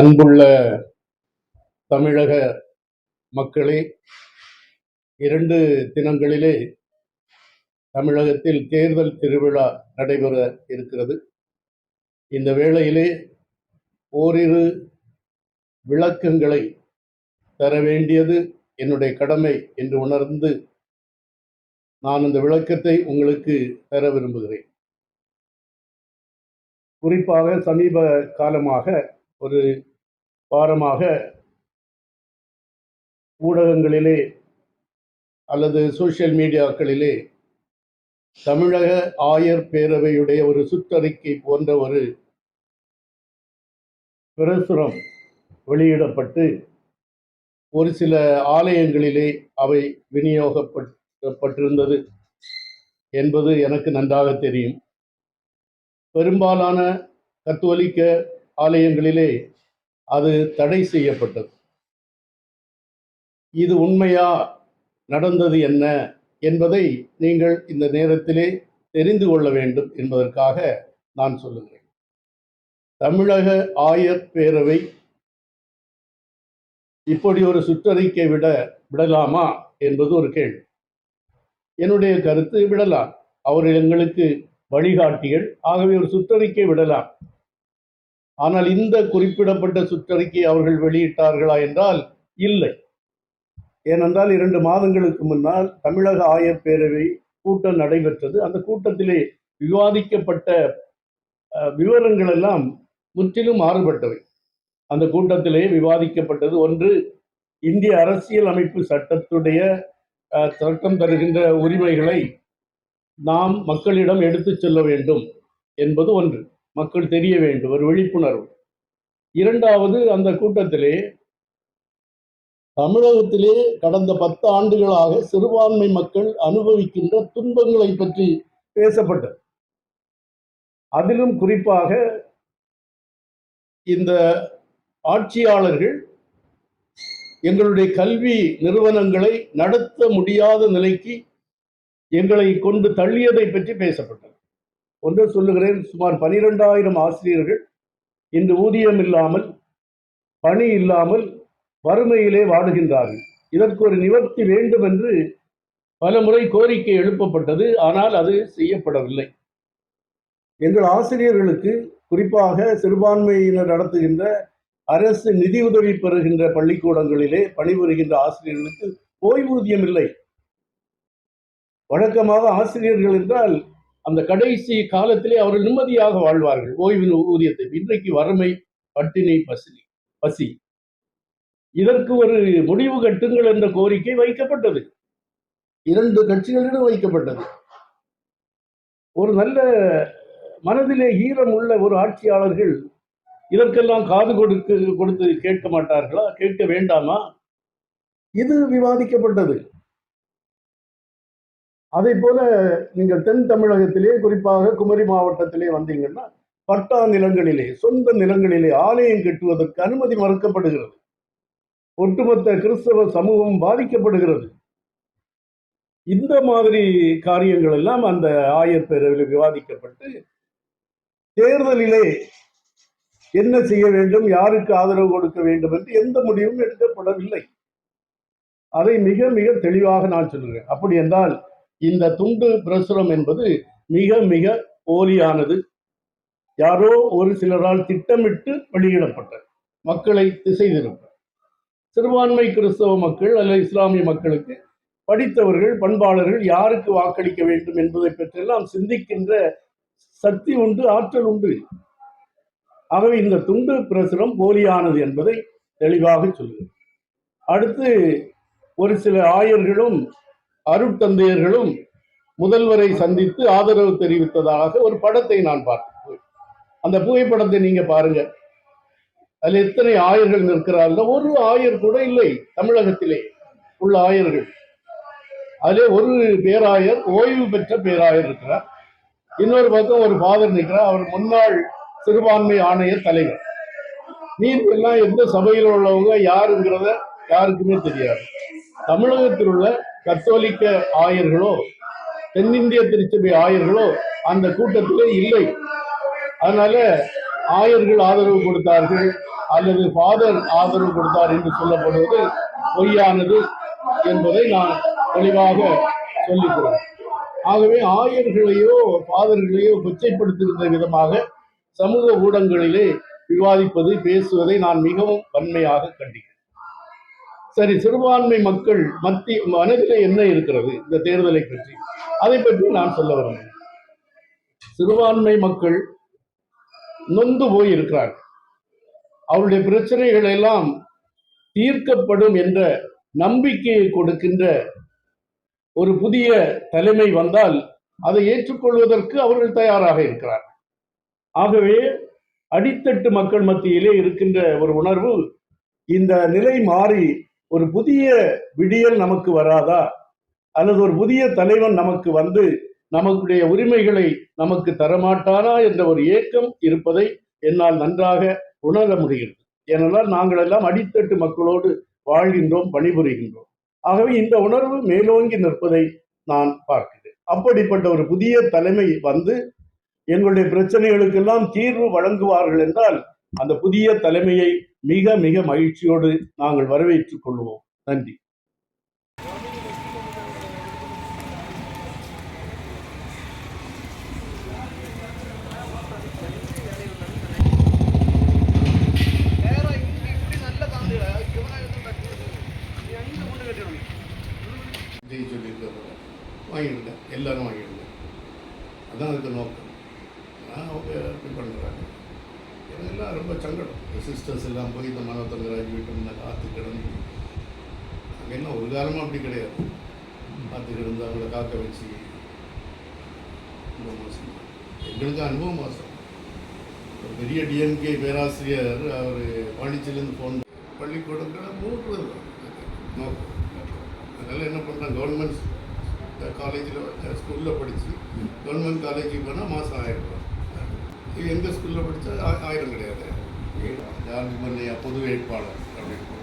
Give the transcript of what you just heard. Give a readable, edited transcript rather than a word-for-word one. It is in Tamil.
அன்புள்ள தமிழக மக்களே, 2 தினங்களிலே தமிழகத்தில் தேர்தல் திருவிழா நடைபெற இருக்கிறது. இந்த வேளையிலே ஓரிரு விளக்கங்களை தர வேண்டியது என்னுடைய கடமை என்று உணர்ந்து நான் இந்த விளக்கத்தை உங்களுக்கு தர விரும்புகிறேன். குறிப்பாக சமீப காலமாக ஒரு வாரமாக ஊடகங்களிலே அல்லது சோசியல் மீடியாக்களிலே தமிழக ஆயர் பேரவையுடைய ஒரு சுற்றறிக்கை போன்ற ஒரு பிரசுரம் வெளியிடப்பட்டு ஒரு சில ஆலயங்களிலே அவை விநியோகப்பட்டிருந்தது என்பது எனக்கு நன்றாக தெரியும். பெரும்பாலான கத்தோலிக்க ஆலயங்களிலே அது தடை செய்யப்பட்டது. இது உண்மையா, நடந்தது என்ன என்பதை நீங்கள் இந்த நேரத்திலே தெரிந்து கொள்ள வேண்டும் என்பதற்காக நான் சொல்லுகிறேன். தமிழக ஆயர் பேரவை இப்படி ஒரு சுற்றறிக்கை விடலாமா என்பது ஒரு கேள்வி. என்னுடைய கருத்து விடலாம். அவர்கள் எங்களுக்கு வழிகாட்டிகள், ஆகவே ஒரு சுற்றறிக்கை விடலாம். ஆனால் இந்த குறிப்பிடப்பட்ட சுற்றறிக்கை அவர்கள் வெளியிட்டார்களா என்றால் இல்லை. ஏனென்றால் 2 மாதங்களுக்கு முன்னால் தமிழக ஆயர் பேரவை கூட்டம் நடைபெற்றது. அந்த கூட்டத்திலே விவாதிக்கப்பட்ட விவரங்கள் எல்லாம் முற்றிலும் மாறுபட்டவை. அந்த கூட்டத்திலே விவாதிக்கப்பட்டது ஒன்று, இந்திய அரசியல் அமைப்பு சட்டம் தருகின்ற உரிமைகளை நாம் மக்களிடம் எடுத்து செல்ல வேண்டும் என்பது ஒன்று, மக்கள் தெரிய வேண்டும், ஒரு விழிப்புணர்வு. இரண்டாவது, அந்த கூட்டத்திலே தமிழகத்திலே கடந்த 10 ஆண்டுகளாக சிறுபான்மை மக்கள் அனுபவிக்கின்ற துன்பங்களை பற்றி பேசப்பட்டது. அதிலும் குறிப்பாக இந்த ஆட்சியாளர்கள் எங்களுடைய கல்வி நிறுவனங்களை நடத்த முடியாத நிலைக்கு எங்களை கொண்டு தள்ளியதை பற்றி பேசப்பட்டது. ஒன்று சொல்லுகிறேன், சுமார் 12,000 ஆசிரியர்கள் இன்று ஊதியம் இல்லாமல், பணி இல்லாமல் வறுமையிலே வாடுகின்றார்கள். இதற்கு ஒரு நிவர்த்தி வேண்டும் என்று பல முறை கோரிக்கை எழுப்பப்பட்டது. ஆனால் அது செய்யப்படவில்லை. எங்கள் ஆசிரியர்களுக்கு, குறிப்பாக சிறுபான்மையினர் நடத்துகின்ற அரசு நிதியுதவி பெறுகின்ற பள்ளிக்கூடங்களிலே பணிபுரிகின்ற ஆசிரியர்களுக்கு ஓய்வூதியம் இல்லை. வழக்கமாக ஆசிரியர்கள் என்றால் அந்த கடைசி காலத்திலே அவர்கள் நிம்மதியாக வாழ்வார்கள், ஓய்வு ஊதியத்தை. இன்றைக்கு வறுமை, பட்டினி, பசி. இதற்கு ஒரு முடிவு கட்டுங்கள் என்ற கோரிக்கை வைக்கப்பட்டது. 2 கட்சிகளிடம் வைக்கப்பட்டது. ஒரு நல்ல மனதிலே ஈரம் உள்ள ஒரு ஆட்சியாளர்கள் இதற்கெல்லாம் காது கொடுத்து கேட்க மாட்டார்களா? கேட்க வேண்டாமா? இது விவாதிக்கப்பட்டது. அதே போல நீங்கள் தென் தமிழகத்திலே, குறிப்பாக குமரி மாவட்டத்திலே வந்தீங்கன்னா, பட்டா நிலங்களிலே, சொந்த நிலங்களிலே ஆலயம் கட்டுவதற்கு அனுமதி மறுக்கப்படுகிறது. ஒட்டுமொத்த கிறிஸ்தவ சமூகம் பாதிக்கப்படுகிறது. இந்த மாதிரி காரியங்கள் எல்லாம் அந்த ஆயர் பேரவையில் விவாதிக்கப்பட்டு தேர்தலிலே என்ன செய்ய வேண்டும், யாருக்கு ஆதரவு கொடுக்க வேண்டும் என்று எந்த முடிவும் எடுக்கப்படவில்லை. அதை மிக மிக தெளிவாக நான் சொல்கிறேன். அப்படி என்றால் இந்த துண்டு பிரசுரம் என்பது மிக மிக போலியானது. யாரோ ஒரு சிலரால் திட்டமிட்டு வெளியிடப்பட்டது, மக்களை திசை திருப்ப. சிறுபான்மை கிறிஸ்தவ மக்கள் அல்லது இஸ்லாமிய மக்களுக்கு, படித்தவர்கள், பண்பாளர்கள் யாருக்கு வாக்களிக்க வேண்டும் என்பதை பற்றியெல்லாம் சிந்திக்கின்ற சக்தி உண்டு, ஆற்றல் உண்டு. ஆகவே இந்த துண்டு பிரசுரம் போலியானது என்பதை தெளிவாக சொல்லுங்கள். அடுத்து, ஒரு சில ஆயர்களும் அருட்தந்தையர்களும் முதல்வரை சந்தித்து ஆதரவு தெரிவித்ததாக ஒரு படத்தை நான் பார்த்தேன். அந்த புகைப்படத்தை நீங்க பாருங்க. அதில் எத்தனை ஆயர்கள் நிற்கிறார்கள்? ஒரு ஆயர் கூட இல்லை தமிழகத்திலே உள்ள ஆயர்கள். அதிலே ஒரு பேராயர், ஓய்வு பெற்ற பேராயர் இருக்கிறார். இன்னொரு பக்கம் ஒரு ஃபாதர் நிற்கிறார், அவர் முன்னாள் சிறுபான்மை ஆணைய தலைவர். மீது எல்லாம் எந்த சபையில் உள்ளவங்க யாருங்கிறத யாருக்குமே தெரியாது. தமிழகத்தில் உள்ள கத்தோலிக்க ஆயர்களோ, தென்னிந்திய திருச்சபை ஆயர்களோ அந்த கூட்டத்திலே இல்லை. அதனால ஆயர்கள் ஆதரவு கொடுத்தார்கள், அல்லது ஃபாதர் ஆதரவு கொடுத்தார் என்று சொல்லப்படுவது பொய்யானது என்பதை நான் தெளிவாக சொல்லிக்கிறேன். ஆகவே ஆயர்களையோ ஃபாதர்களையோ கொச்சைப்படுத்துகின்ற விதமாக சமூக ஊடகங்களிலே விவாதிப்பது பேசுவதை நான் மிகவும் வன்மையாக கண்டிக்கிறேன். சரி, சிறுபான்மை மக்கள் மனதிலே என்ன இருக்கிறது இந்த தேர்தலை பற்றி, அதை பற்றி நான் சொல்ல விரும்புகிறேன். சிறுபான்மை மக்கள் நொந்து போய் இருக்கிறார்கள். அவருடைய பிரச்சனைகள் எல்லாம் தீர்க்கப்படும் என்ற நம்பிக்கையை கொடுக்கின்ற ஒரு புதிய தலைமை வந்தால் அதை ஏற்றுக்கொள்வதற்கு அவர்கள் தயாராக இருக்கிறார். ஆகவே அடித்தட்டு மக்கள் மத்தியிலே இருக்கின்ற ஒரு உணர்வு, இந்த நிலை மாறி ஒரு புதிய விடியல் நமக்கு வராதா, அல்லது ஒரு புதிய தலைவன் நமக்கு வந்து நமக்குடைய உரிமைகளை நமக்கு தரமாட்டானா என்ற ஒரு ஏக்கம் இருப்பதை என்னால் நன்றாக உணர முடிகிறது. ஏனென்றால் நாங்கள் எல்லாம் அடித்தட்டு மக்களோடு வாழ்கின்றோம், பணிபுரிகின்றோம். ஆகவே இந்த உணர்வு மேலோங்கி நிற்பதை நான் பார்க்கிறேன். அப்படிப்பட்ட ஒரு புதிய தலைமை வந்து எங்களுடைய பிரச்சனைகளுக்கெல்லாம் தீர்வு வழங்குவார்கள் என்றால் அந்த புதிய தலைமையை மிக மிக மகிழ்ச்சியோடு நாங்கள் வரவேற்றுக் கொள்வோம். நன்றி. வாங்கிடுங்க, எல்லாரும் வாங்கிடுங்க. அதான் அதுக்கு நோக்கம். அவங்க இப்படி பண்ணுறாங்க. இதெல்லாம் ரொம்ப சங்கடம். சிஸ்டர்ஸ் எல்லாம் போய் இந்த மனோத்தங்கராஜ் வீட்டு முன்னாடி ஆற்று கிடந்து, அங்கெல்லாம் ஒரு காலமாக அப்படி கிடையாது. ஆற்று கிடந்து அவங்கள காக்க வச்சு ரொம்ப மோசம். எங்களுக்கு அனுபவம் மோசம். ஒரு பெரிய டிஎம்கே பேராசிரியர் அவர் பாண்டிச்சேரியிலேருந்து போன பள்ளிக்கூடங்களை மூடுறது நோக்கம். அதனால் என்ன பண்ணுறாங்க, கவர்மெண்ட் காலேஜில் ஸ்கூலில் படித்து கவர்மெண்ட் காலேஜுக்கு போனால் மாதம் 1000 ரூபா. இது எந்த ஸ்கூலில் படித்தா 1000 கிடையாது. ஜார்ஜ் மன்னையா பொது வேட்பாளர் அப்படின்னு